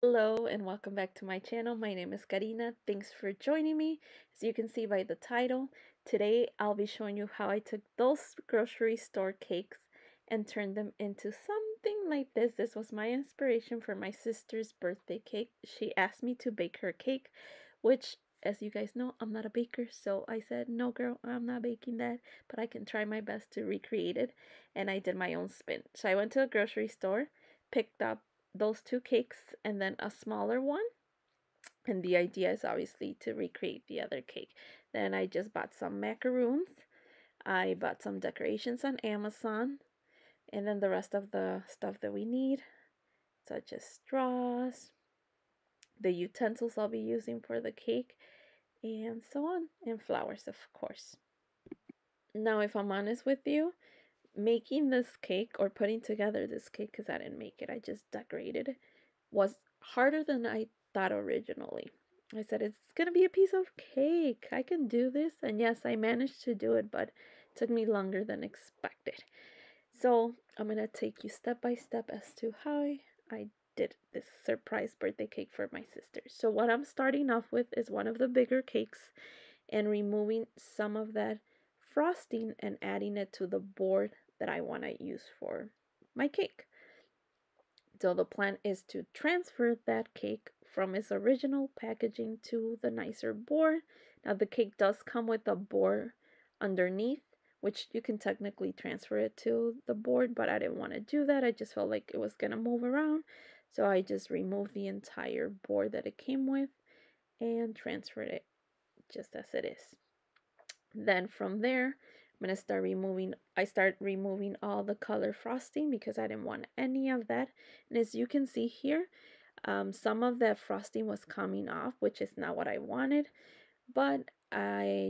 Hello and welcome back to my channel. My name is Karina. Thanks for joining me. As you can see by the title, today I'll be showing you how I took those grocery store cakes and turned them into something like this. This was my inspiration for my sister's birthday cake. She asked me to bake her cake, which, as you guys know, I'm not a baker, so I said, no girl, I'm not baking that, but I can try my best to recreate it, and I did my own spin. So I went to a grocery store, picked up those two cakes and then a smaller one, and the idea is obviously to recreate the other cake. Then I just bought some macaroons, I bought some decorations on Amazon, and then the rest of the stuff that we need, such as straws, the utensils I'll be using for the cake, and so on, and flowers, of course. Now, if I'm honest with you, making this cake or putting together this cake, because I didn't make it, I just decorated it, was harder than I thought originally. I said, it's gonna be a piece of cake. I can do this. And yes, I managed to do it, but it took me longer than expected. So I'm gonna take you step by step as to how I did this surprise birthday cake for my sister. So what I'm starting off with is one of the bigger cakes and removing some of that frosting and adding it to the board that I want to use for my cake. So the plan is to transfer that cake from its original packaging to the nicer board. Now the cake does come with a board underneath, which you can technically transfer it to the board, but I didn't want to do that. I just felt like it was going to move around. So I just removed the entire board that it came with and transferred it just as it is. Then from there, I'm gonna start removing all the color frosting because I didn't want any of that. And as you can see here, some of that frosting was coming off, which is not what I wanted. But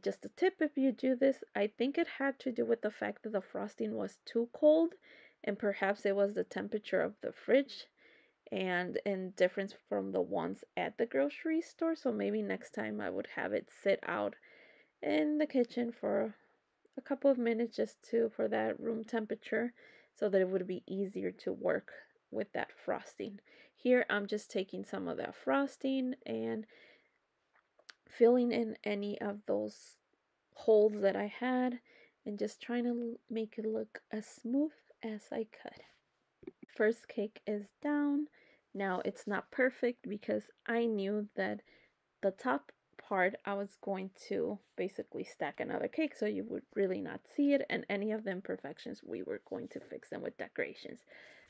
just a tip, if you do this, I think it had to do with the fact that the frosting was too cold, and perhaps it was the temperature of the fridge and in difference from the ones at the grocery store. So maybe next time I would have it sit out in the kitchen for a couple of minutes just to for that room temperature so that it would be easier to work with that frosting. Here I'm just taking some of that frosting and filling in any of those holes that I had and just trying to make it look as smooth as I could. First cake is down. Now it's not perfect because I knew that the top part I was going to basically stack another cake so you would really not see it, and any of the imperfections we were going to fix them with decorations.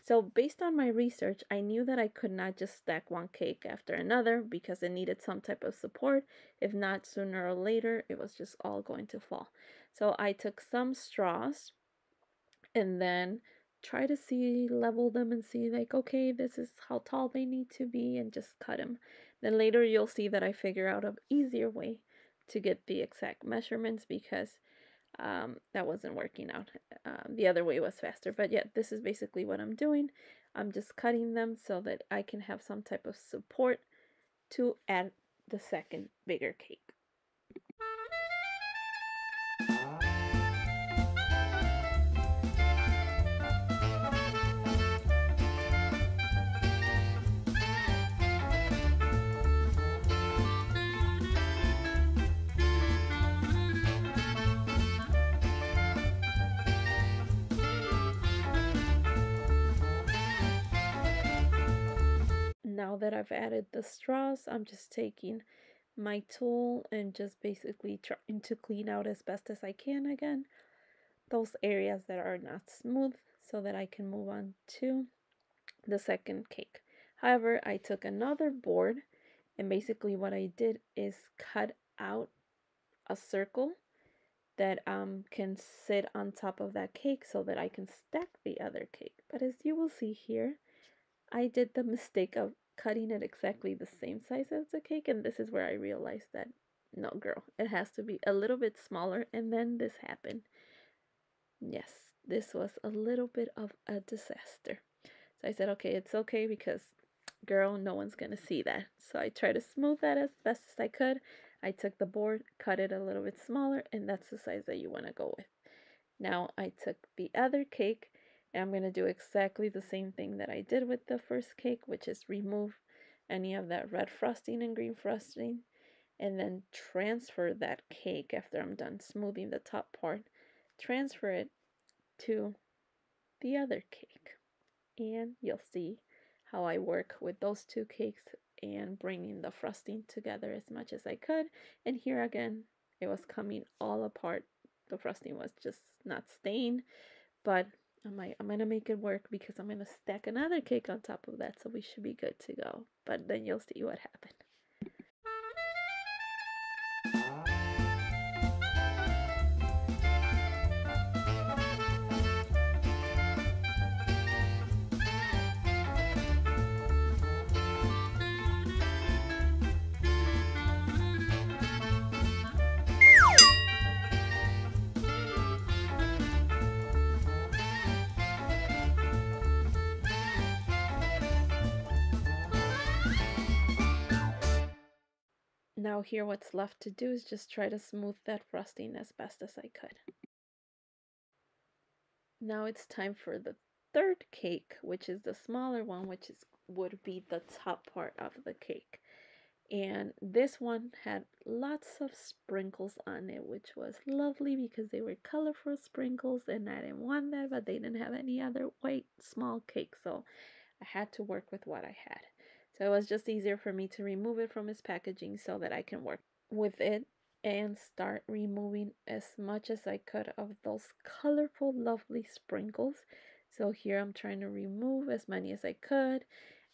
So based on my research, I knew that I could not just stack one cake after another because it needed some type of support. If not, sooner or later it was just all going to fall. So I took some straws and then try to see, level them and see like, okay, this is how tall they need to be, and just cut them. Then later you'll see that I figure out an easier way to get the exact measurements because that wasn't working out. The other way was faster. But yeah, this is basically what I'm doing. I'm just cutting them so that I can have some type of support to add the second bigger cake. Now that I've added the straws, I'm just taking my tool and just basically trying to clean out as best as I can again those areas that are not smooth so that I can move on to the second cake. However, I took another board and basically what I did is cut out a circle that can sit on top of that cake so that I can stack the other cake. But as you will see here, I did the mistake of cutting it exactly the same size as the cake, and this is where I realized that no girl, it has to be a little bit smaller, and then this happened. Yes, this was a little bit of a disaster. So I said, okay, it's okay because girl, no one's gonna see that. So I tried to smooth that as best as I could. I took the board, cut it a little bit smaller, and that's the size that you want to go with. Now I took the other cake and I'm going to do exactly the same thing that I did with the first cake, which is remove any of that red frosting and green frosting, and then transfer that cake after I'm done smoothing the top part, transfer it to the other cake. And you'll see how I work with those two cakes and bringing the frosting together as much as I could. And here again, it was coming all apart. The frosting was just not staying, but I'm gonna make it work because I'm gonna stack another cake on top of that, so we should be good to go. But then you'll see what happened. Now here what's left to do is just try to smooth that frosting as best as I could. Now it's time for the third cake, which is the smaller one, which would be the top part of the cake. And this one had lots of sprinkles on it, which was lovely because they were colorful sprinkles and I didn't want that, but they didn't have any other white small cake, so I had to work with what I had. So it was just easier for me to remove it from its packaging so that I can work with it and start removing as much as I could of those colorful, lovely sprinkles. So here I'm trying to remove as many as I could,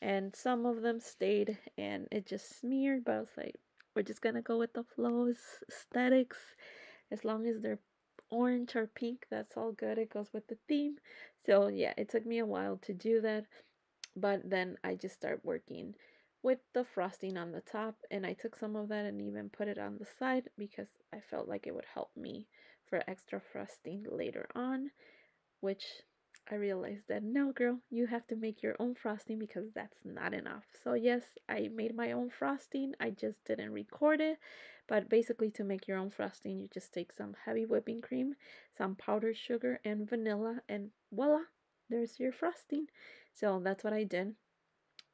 and some of them stayed and it just smeared, but I was like, we're just gonna go with the flow aesthetics. As long as they're orange or pink, that's all good. It goes with the theme. So yeah, it took me a while to do that, but then I just start working with the frosting on the top, and I took some of that and even put it on the side because I felt like it would help me for extra frosting later on, which I realized that no, girl, you have to make your own frosting because that's not enough. So yes, I made my own frosting. I just didn't record it, but basically to make your own frosting, you just take some heavy whipping cream, some powdered sugar, and vanilla, and voila, there's your frosting. So that's what I did.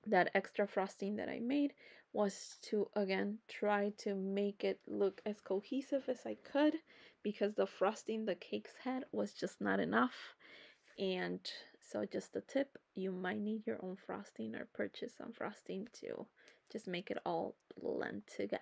That extra frosting that I made was to again try to make it look as cohesive as I could because the frosting the cakes had was just not enough. And so just a tip, you might need your own frosting or purchase some frosting to just make it all blend together.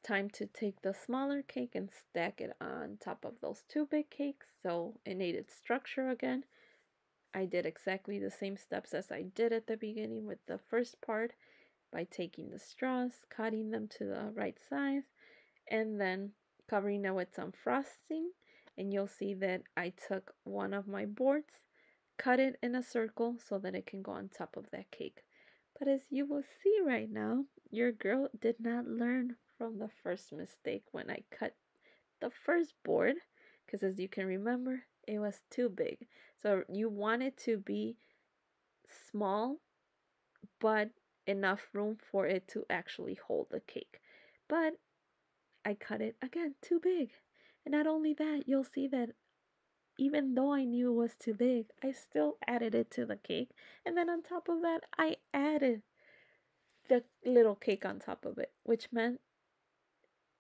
Time to take the smaller cake and stack it on top of those two big cakes so it needed structure again. I did exactly the same steps as I did at the beginning with the first part by taking the straws, cutting them to the right size, and then covering it with some frosting. And you'll see that I took one of my boards, cut it in a circle so that it can go on top of that cake. But as you will see right now, your girl did not learn from the first mistake when I cut the first board, because as you can remember, it was too big. So you want it to be small, but enough room for it to actually hold the cake. But I cut it again too big. And not only that, you'll see that even though I knew it was too big, I still added it to the cake. And then on top of that, I added the little cake on top of it, which meant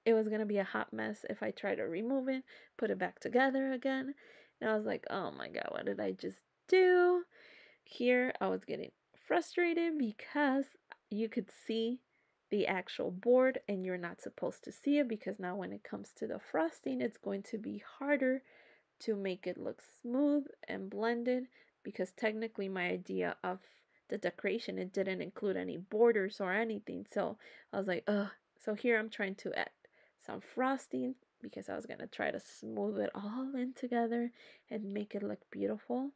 it was gonna be a hot mess if I tried to remove it, put it back together again. And I was like, oh my god, what did I just do? Here I was getting frustrated because you could see the actual board and you're not supposed to see it because now when it comes to the frosting, it's going to be harder to make it look smooth and blended because technically my idea of the decoration, it didn't include any borders or anything. So I was like, ugh. So here I'm trying to add some frosting because I was gonna try to smooth it all in together and make it look beautiful.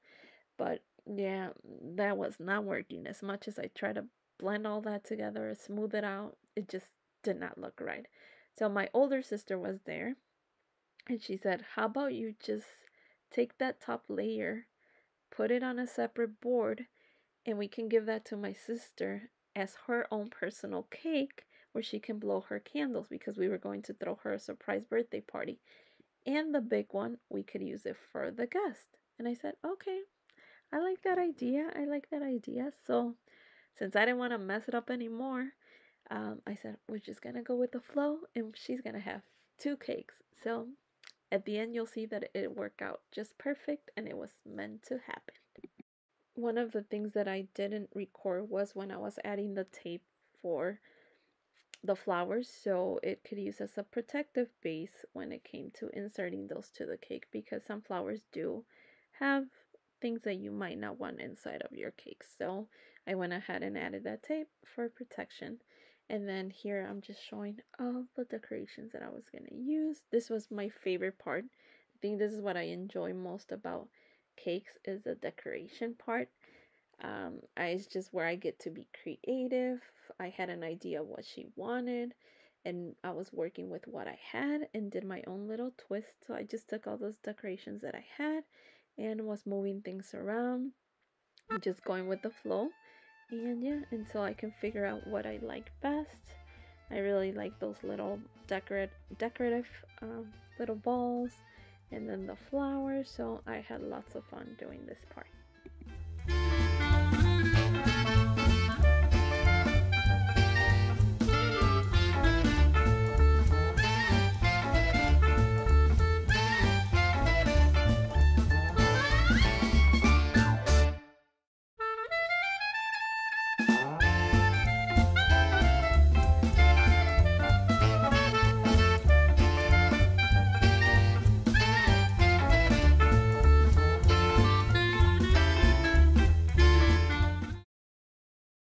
But yeah, that was not working as much as I tried to blend all that together, smooth it out. It just did not look right. So my older sister was there and she said, how about you just take that top layer, put it on a separate board, and we can give that to my sister as her own personal cake where she can blow her candles, because we were going to throw her a surprise birthday party. And the big one, we could use it for the guest. And I said, okay, I like that idea. I like that idea. So since I didn't want to mess it up anymore, I said, we're just going to go with the flow and she's going to have 2 cakes. So at the end, you'll see that it worked out just perfect and it was meant to happen. One of the things that I didn't record was when I was adding the tape for the flowers, so it could use as a protective base when it came to inserting those to the cake, because some flowers do have things that you might not want inside of your cake. So I went ahead and added that tape for protection. And then here I'm just showing all the decorations that I was going to use. This was my favorite part. I think this is what I enjoy most about cakes, is the decoration part. It's just where I get to be creative. I had an idea of what she wanted, and I was working with what I had and did my own little twist. So I just took all those decorations that I had and was moving things around, just going with the flow. And yeah, until I can figure out what I like best. I really like those little decorative little balls, and then the flowers. So I had lots of fun doing this part.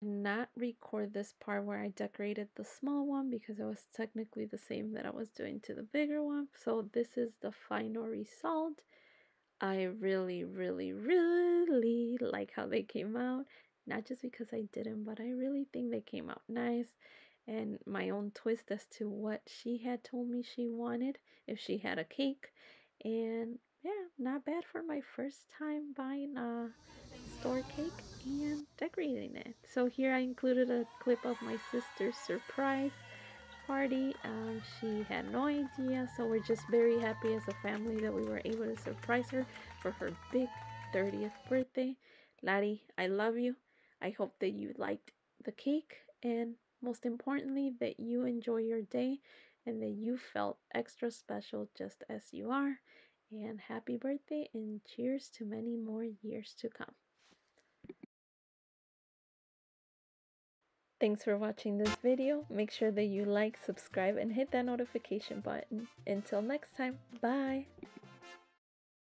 Not record this part where I decorated the small one because it was technically the same that I was doing to the bigger one. So this is the final result. I really, really, really like how they came out. Not just because I didn't, but I really think they came out nice. And my own twist as to what she had told me she wanted if she had a cake. And yeah, not bad for my first time buying a store cake and decorating it. So here I included a clip of my sister's surprise party. She had no idea, so we're just very happy as a family that we were able to surprise her for her big 30th birthday. Lari, I love you. I hope that you liked the cake, and most importantly, that you enjoy your day and that you felt extra special just as you are. And happy birthday, and cheers to many more years to come. Thanks for watching this video. Make sure that you like, subscribe, and hit that notification button. Until next time, bye!